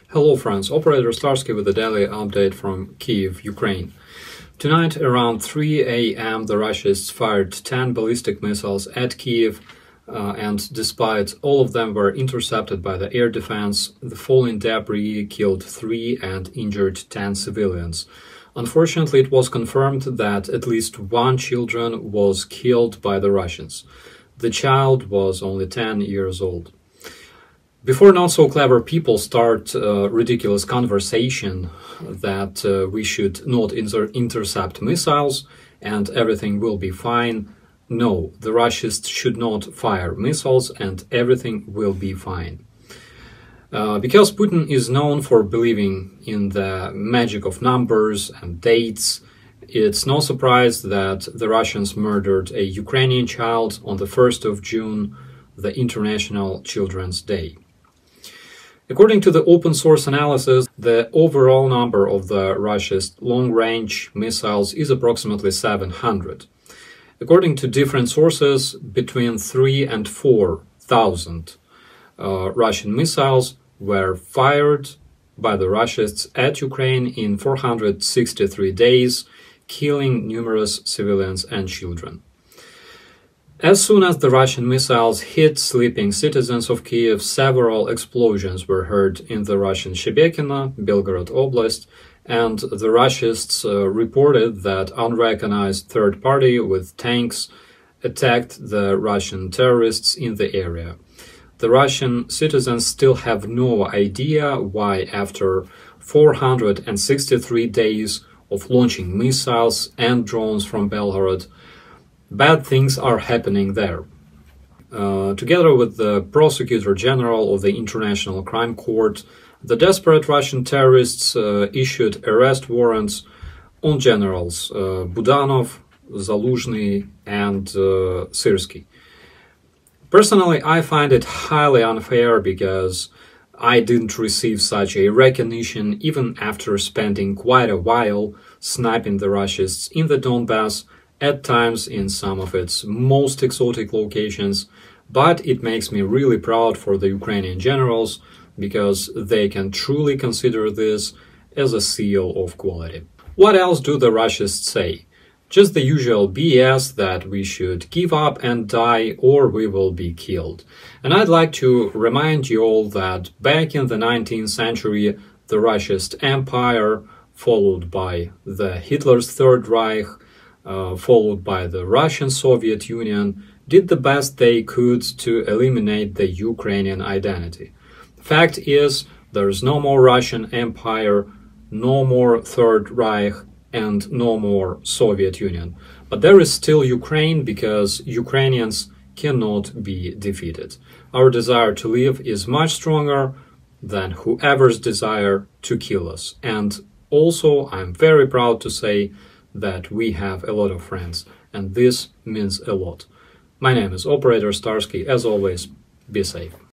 Hello friends, operator Starsky with a daily update from Kiev, Ukraine. Tonight around 3 a.m. the Russians fired 10 ballistic missiles at Kiev and despite all of them were intercepted by the air defense, the falling debris killed 3 and injured 10 civilians. Unfortunately, it was confirmed that at least one child was killed by the Russians. The child was only 10 years old. Before not-so-clever people start a ridiculous conversation that we should not intercept missiles and everything will be fine, no, the Russians should not fire missiles and everything will be fine. Because Putin is known for believing in the magic of numbers and dates, it's no surprise that the Russians murdered a Ukrainian child on the 1st of June, the International Children's Day. According to the open source analysis, the overall number of the Russia's long-range missiles is approximately 700. According to different sources, between 3 and 4,000 Russian missiles were fired by the Russians at Ukraine in 463 days, killing numerous civilians and children. As soon as the Russian missiles hit sleeping citizens of Kiev, several explosions were heard in the Russian Shebekino, Belgorod Oblast, and the Russians reported that unrecognized third party with tanks attacked the Russian terrorists in the area. The Russian citizens still have no idea why, after 463 days of launching missiles and drones from Belgorod, bad things are happening there. Together with the Prosecutor General of the International Crime Court, the desperate Russian terrorists issued arrest warrants on generals Budanov, Zaluzhny and Starsky. Personally, I find it highly unfair because I didn't receive such a recognition even after spending quite a while sniping the Russians in the Donbass, at times in some of its most exotic locations, but it makes me really proud for the Ukrainian generals because they can truly consider this as a seal of quality. What else do the Russians say? Just the usual BS that we should give up and die or we will be killed. And I'd like to remind you all that back in the 19th century, the Russian Empire, followed by the Hitler's Third Reich, followed by the Russian Soviet Union, did the best they could to eliminate the Ukrainian identity. Fact is, there's no more Russian Empire, no more Third Reich, and no more Soviet Union. But there is still Ukraine because Ukrainians cannot be defeated. Our desire to live is much stronger than whoever's desire to kill us. And also, I'm very proud to say that we have a lot of friends, and this means a lot. My name is Operator Starsky. As always, be safe.